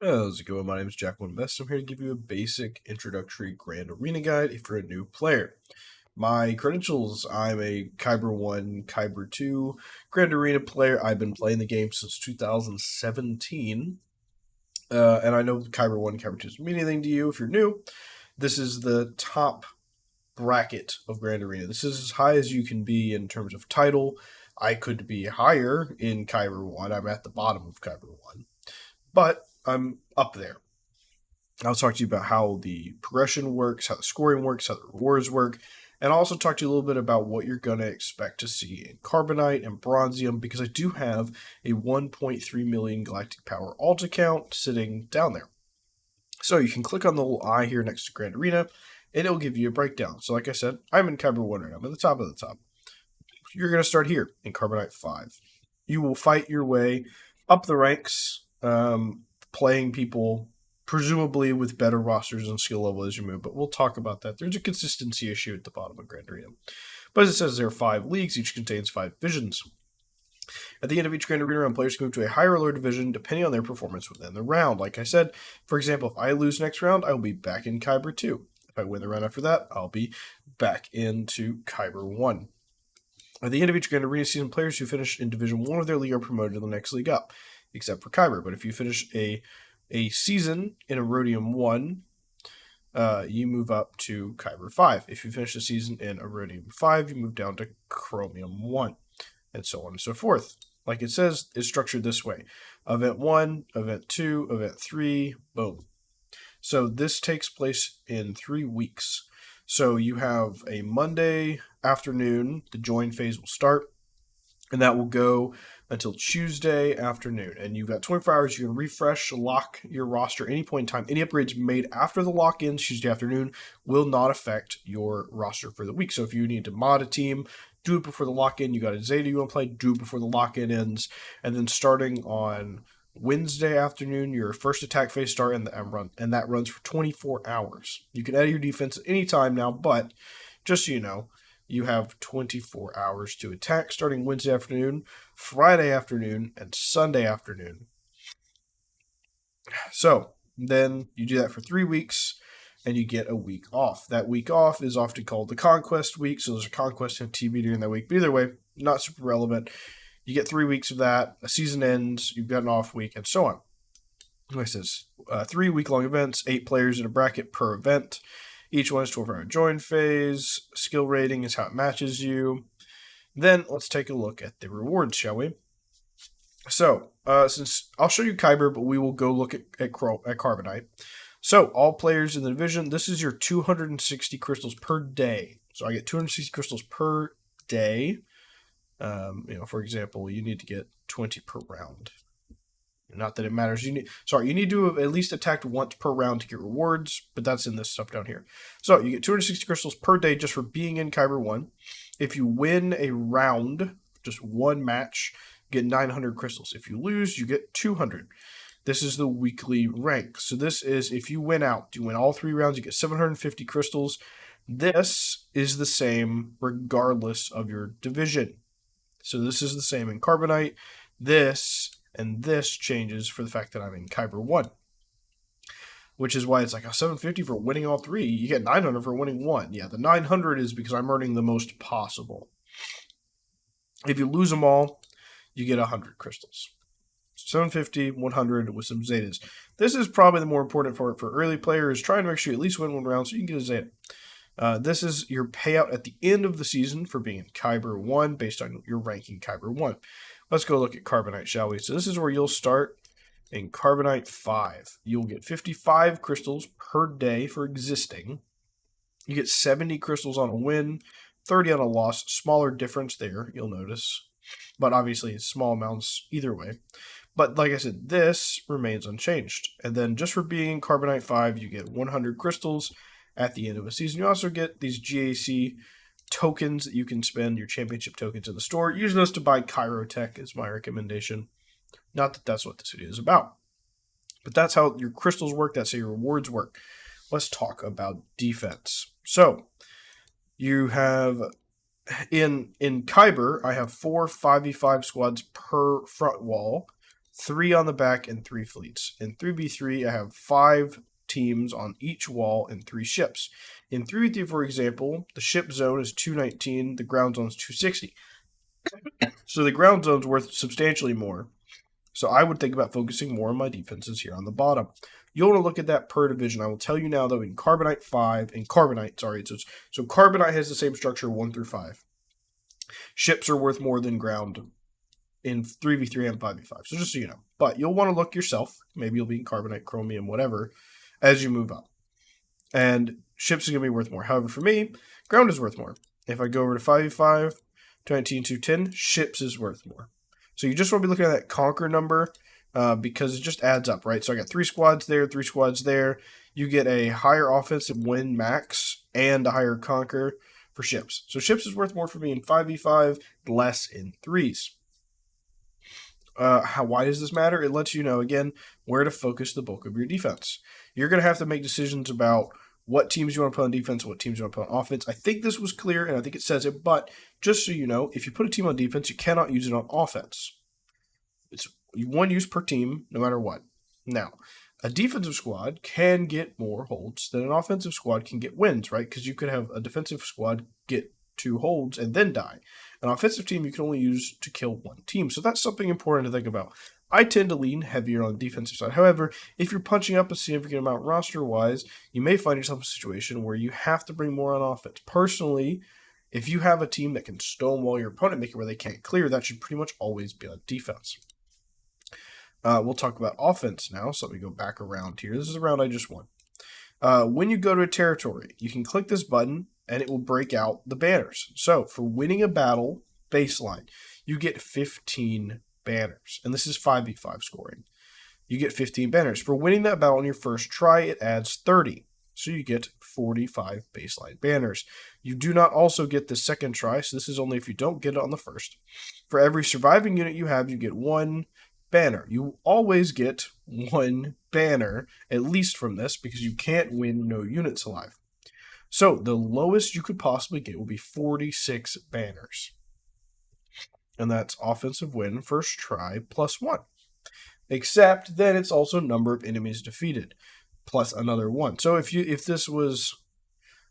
How's it going? My name is Jack One Best. I'm here to give you a basic introductory Grand Arena guide if you're a new player. My credentials: I'm a Kyber 1, Kyber 2 Grand Arena player. I've been playing the game since 2017. And I know Kyber 1, Kyber 2 doesn't mean anything to you if you're new. This is the top bracket of Grand Arena. This is as high as you can be in terms of title. I could be higher in Kyber 1. I'm at the bottom of Kyber 1. But I'm up there. I'll talk to you about how the progression works, how the scoring works, how the rewards work, and I'll also talk to you a little bit about what you're going to expect to see in Carbonite and Bronzium, because I do have a 1.3 million Galactic Power alt account sitting down there. So you can click on the little eye here next to Grand Arena, and it'll give you a breakdown. So like I said, I'm in Kyber 1 right now. I'm at the top of the top. You're going to start here in Carbonite 5. You will fight your way up the ranks, playing people presumably with better rosters and skill level as you move, but we'll talk about that. There's a consistency issue at the bottom of Grand Arena. But as it says, there are 5 leagues, each contains 5 divisions. At the end of each Grand Arena round, players can move to a higher or lower division depending on their performance within the round. Like I said, for example, if I lose next round, I will be back in Kyber 2. If I win the round after that, I'll be back into Kyber 1. At the end of each Grand Arena season, players who finish in Division 1 of their league are promoted to the next league up, except for Kyber. But if you finish a season in Erodium 1, you move up to Kyber 5. If you finish a season in Erodium 5, you move down to Chromium 1, and so on and so forth. Like it says, it's structured this way. Event 1, Event 2, Event 3, boom. So this takes place in 3 weeks. So you have a Monday afternoon, the join phase will start, and that will go until Tuesday afternoon. And you've got 24 hours. You can refresh, lock your roster any point in time. Any upgrades made after the lock ends Tuesday afternoon will not affect your roster for the week. So if you need to mod a team, do it before the lock in. You got a Zeta you want to play, do it before the lock in ends. And then starting on Wednesday afternoon, your first attack phase start and that runs for 24 hours. You can edit your defense at any time now, but just so you know, you have 24 hours to attack starting Wednesday afternoon, Friday afternoon, and Sunday afternoon. So then you do that for 3 weeks, and you get a week off. That week off is often called the Conquest Week, so there's a Conquest and TB during that week. But either way, not super relevant. You get 3 weeks of that. A season ends, you've got an off week, and so on. Like it says, 3 week-long events, 8 players in a bracket per event. Each one is 12-hour join phase. Skill rating is how it matches you. Then let's take a look at the rewards, shall we? So, since I'll show you Kyber, but we will go look at Carbonite. So, all players in the division, this is your 260 crystals per day. So I get 260 crystals per day. For example, you need to get 20 per round. Not that it matters. You need to have at least attacked once per round to get rewards, but that's in this stuff down here. So you get 260 crystals per day just for being in Kyber 1. If you win a round, just one match, you get 900 crystals. If you lose, you get 200. This is the weekly rank. So this is if you win out, you win all 3 rounds, you get 750 crystals. This is the same regardless of your division. So this is the same in Carbonite. This and this changes for the fact that I'm in Kyber 1. Which is why it's like a 750 for winning all 3. You get 900 for winning 1. Yeah, the 900 is because I'm earning the most possible. If you lose them all, you get 100 crystals. 750, 100 with some Zetas. This is probably the more important part for early players. Trying to make sure you at least win 1 round so you can get a Zeta. This is your payout at the end of the season for being in Kyber 1 based on your ranking Kyber 1. Let's go look at Carbonite, shall we? So this is where you'll start in Carbonite 5. You'll get 55 crystals per day for existing. You get 70 crystals on a win, 30 on a loss. Smaller difference there, you'll notice. But obviously, it's small amounts either way. But like I said, this remains unchanged. And then just for being in Carbonite 5, you get 100 crystals at the end of a season. You also get these GAC tokens that you can spend, your championship tokens in the store. Use those to buy Chirotech is my recommendation. Not that that's what this video is about. But that's how your crystals work. That's how your rewards work. Let's talk about defense. So, you have, in Kyber, I have 4 5v5 squads per front wall, 3 on the back, and 3 fleets. In 3v3, I have 5 teams on each wall and 3 ships. In 3v3, for example, the ship zone is 219, the ground zone is 260. So the ground zone's worth substantially more. So I would think about focusing more on my defenses here on the bottom. You'll want to look at that per division. I will tell you now, though, in Carbonite 5, in Carbonite, so Carbonite has the same structure 1 through 5. Ships are worth more than ground in 3v3 and 5v5, so just so you know. But you'll want to look yourself. Maybe you'll be in Carbonite, Chromium, whatever, as you move up. And ships is going to be worth more. However, for me, ground is worth more. If I go over to 5v5, 219, 210, ships is worth more. So you just want to be looking at that conquer number because it just adds up, right? So I got 3 squads there, 3 squads there. You get a higher offensive win max and a higher conquer for ships. So ships is worth more for me in 5v5, less in 3s. Why does this matter? It lets you know, again, where to focus the bulk of your defense. You're going to have to make decisions about what teams you want to put on defense, what teams you want to put on offense. I think this was clear, and I think it says it, but just so you know, if you put a team on defense, you cannot use it on offense. It's one use per team, no matter what. Now, a defensive squad can get more holds than an offensive squad can get wins, right? Because you could have a defensive squad get 2 holds and then die. An offensive team you can only use to kill 1 team. So that's something important to think about. I tend to lean heavier on the defensive side. However, if you're punching up a significant amount roster-wise, you may find yourself in a situation where you have to bring more on offense. Personally, if you have a team that can stonewall your opponent, make it where they can't clear, that should pretty much always be on defense. We'll talk about offense now, so let me go back around here. This is a round I just won. When you go to a territory, you can click this button, and it will break out the banners. So, for winning a battle, baseline, you get 15 banners. And this is 5v5 scoring. You get 15 banners. For winning that battle on your first try, it adds 30. So you get 45 baseline banners. You do not also get the second try, so this is only if you don't get it on the first. For every surviving unit you have, you get 1 banner. You always get 1 banner, at least from this, because you can't win no units alive. So the lowest you could possibly get will be 46 banners. And that's offensive win, first try, plus 1. Except then it's also number of enemies defeated, plus another 1. So if this was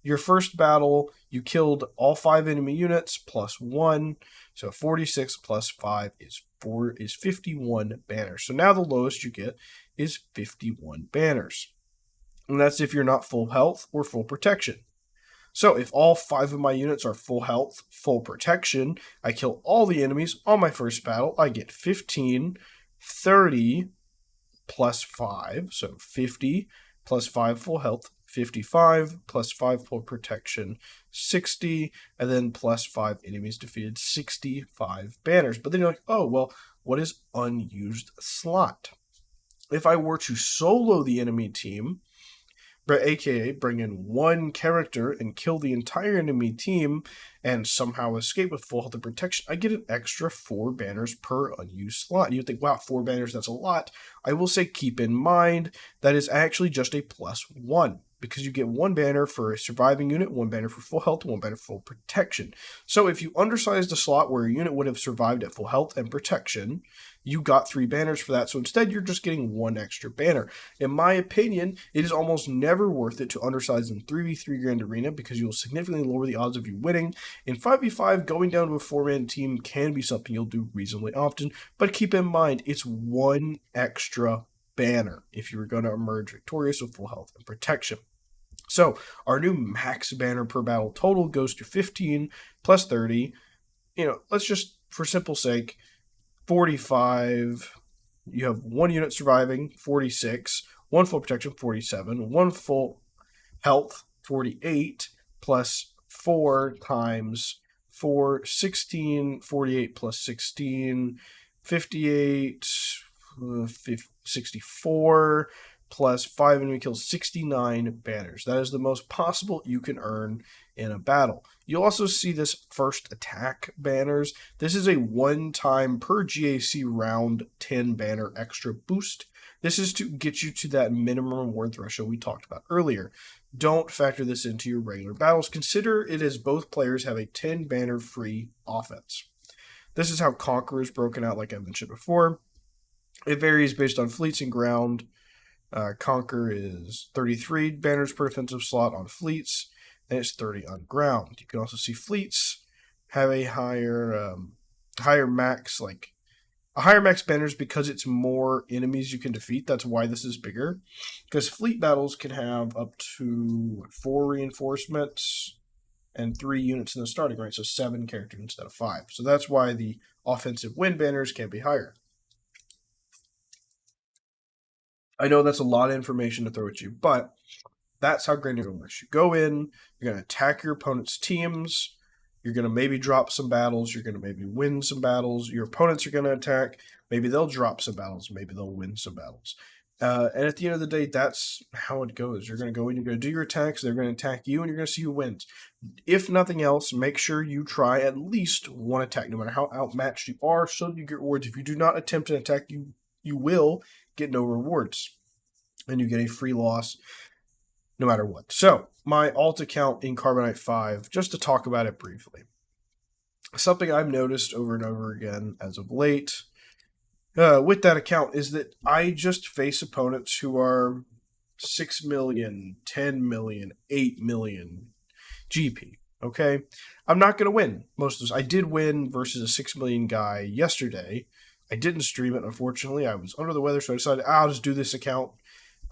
your first battle, you killed all 5 enemy units, plus 1. So 46 plus 5 is 51 banners. So now the lowest you get is 51 banners. And that's if you're not full health or full protection. So if all 5 of my units are full health, full protection, I kill all the enemies on my first battle, I get 15, 30 plus 5, so 50 plus 5 full health, 55 plus 5 full protection, 60, and then plus 5 enemies defeated, 65 banners. But then you're like, oh, well, what is unused slot? If I were to solo the enemy team, aka bring in 1 character and kill the entire enemy team and somehow escape with full health and protection, I get an extra 4 banners per unused slot. You think, wow, 4 banners, that's a lot. I will say keep in mind that is actually just a plus 1. Because you get 1 banner for a surviving unit, 1 banner for full health, 1 banner for full protection. So if you undersized a slot where a unit would have survived at full health and protection, you got 3 banners for that. So instead, you're just getting 1 extra banner. In my opinion, it is almost never worth it to undersize in 3v3 Grand Arena because you will significantly lower the odds of you winning. In 5v5, going down to a 4-man team can be something you'll do reasonably often, but keep in mind, it's 1 extra banner if you were going to emerge victorious with full health and protection. So our new max banner per battle total goes to 15 plus 30. Let's just, for simple sake, 45. You have 1 unit surviving, 46. 1 full protection, 47. 1 full health, 48. Plus 4 times 4, 16. 48 plus 16, 58. 64. Plus 5 enemy kills, 69 banners. That is the most possible you can earn in a battle. You'll also see this first attack banners. This is a one-time per GAC round 10 banner extra boost. This is to get you to that minimum reward threshold we talked about earlier. Don't factor this into your regular battles. Consider it as both players have a 10 banner free offense. This is how Conqueror is broken out, like I mentioned before. It varies based on fleets and ground. Conquer is 33 banners per defensive slot on fleets, and it's 30 on ground. You can also see fleets have a higher max, like a higher max banners because it's more enemies you can defeat. That's why this is bigger. Because fleet battles can have up to 4 reinforcements and 3 units in the starting range, so 7 characters instead of 5. So that's why the offensive win banners can be higher. I know that's a lot of information to throw at you, but that's how Grand works. You go in, you're going to attack your opponent's teams, you're going to maybe drop some battles, you're going to maybe win some battles, your opponents are going to attack, maybe they'll drop some battles, maybe they'll win some battles. And at the end of the day, that's how it goes. You're going to go in, you're going to do your attacks, they're going to attack you, and you're going to see who wins. If nothing else, make sure you try at least one attack, no matter how outmatched you are, so you get rewards. If you do not attempt an attack, you will get no rewards, and you get a free loss no matter what. So, my alt account in Carbonite 5, just to talk about it briefly. Something I've noticed over and over again as of late with that account is that I just face opponents who are 6 million, 10 million, 8 million GP. Okay? I'm not going to win most of those. I did win versus a 6 million guy yesterday. I didn't stream it, unfortunately. I was under the weather, so I decided I'll just do this account.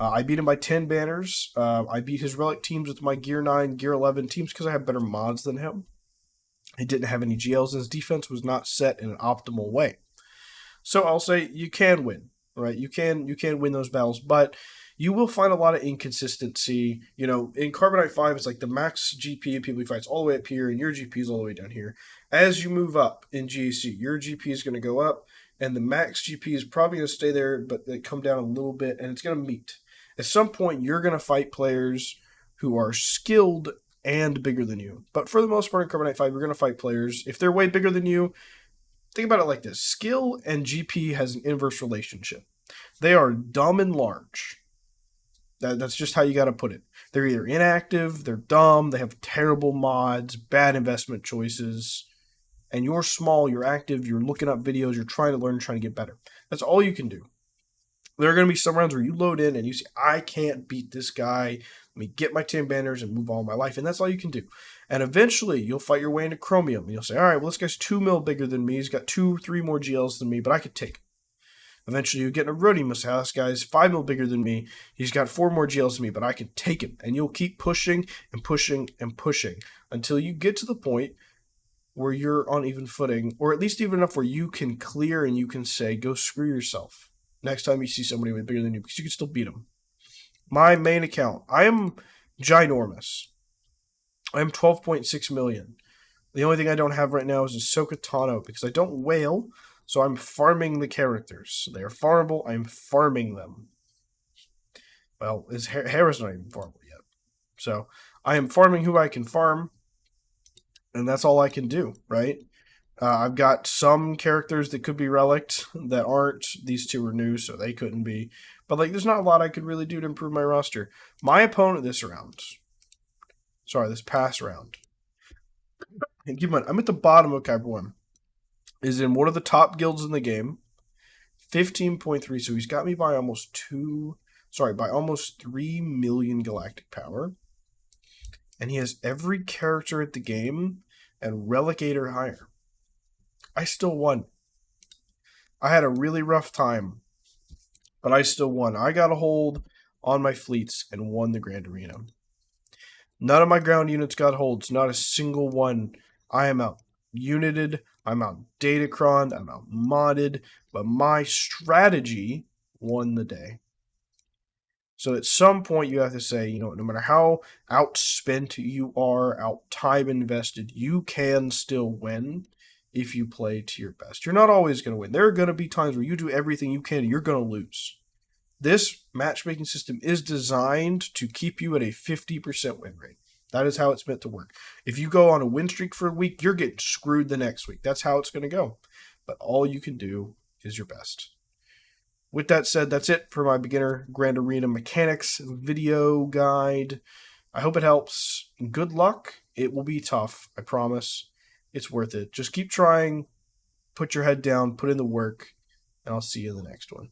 I beat him by 10 banners. I beat his relic teams with my Gear 9, Gear 11 teams because I have better mods than him. He didn't have any GLs, and his defense was not set in an optimal way. So I'll say you can win, right? You can win those battles, but you will find a lot of inconsistency. You know, in Carbonite 5, it's like the max GP of people he fights all the way up here, and your GP is all the way down here. As you move up in GAC, your GP is going to go up, and the max GP is probably going to stay there, but they come down a little bit, and it's going to meet. At some point, you're going to fight players who are skilled and bigger than you. But for the most part in Carbonite 5, you're going to fight players. If they're way bigger than you, think about it like this. Skill and GP has an inverse relationship. They are dumb and large. That's just how you got to put it. They're either inactive, they're dumb, they have terrible mods, bad investment choices, and you're small, you're active, you're looking up videos, you're trying to learn, trying to get better. That's all you can do. There are going to be some rounds where you load in and you say, I can't beat this guy. Let me get my 10 banners and move on my life. And that's all you can do. And eventually, you'll fight your way into Chromium. And you'll say, all right, well, this guy's 2 mil bigger than me. He's got 2-3 more GLs than me, but I could take it. Eventually, you get in a Rhodium. You'll say, oh, this guy's 5 mil bigger than me. He's got 4 more GLs than me, but I could take him. And you'll keep pushing and pushing and pushing until you get to the point where you're on even footing, or at least even enough where you can clear and you can say, go screw yourself next time you see somebody with bigger than you, because you can still beat them. My main account, I am ginormous. I am 12.6 million. The only thing I don't have right now is Ahsoka Tano, because I don't whale, so I'm farming the characters. They are farmable, I'm farming them. Well, his hair is not even farmable yet. So, I am farming who I can farm, and that's all I can do, right? I've got some characters that could be relicked that aren't. These two are new, so they couldn't be. But like, there's not a lot I could really do to improve my roster. My opponent this past round. And keep in mind, I'm at the bottom of Kyber 1. Is in one of the top guilds in the game. 15.3, so he's got me by almost 3 million galactic power. And he has every character at the game and relic 8 or higher. I still won. I had a really rough time, but I still won. I got a hold on my fleets and won the Grand Arena. None of my ground units got holds, not a single one. I am out united, I'm out datacroned, I'm out modded, but my strategy won the day. So at some point you have to say, you know, no matter how outspent you are, out time invested, you can still win if you play to your best. You're not always going to win. There are going to be times where you do everything you can and you're going to lose. This matchmaking system is designed to keep you at a 50% win rate. That is how it's meant to work. If you go on a win streak for a week, you're getting screwed the next week. That's how it's going to go. But all you can do is your best. With that said, that's it for my beginner Grand Arena mechanics video guide. I hope it helps. Good luck. It will be tough, I promise. It's worth it. Just keep trying, put your head down, put in the work, and I'll see you in the next one.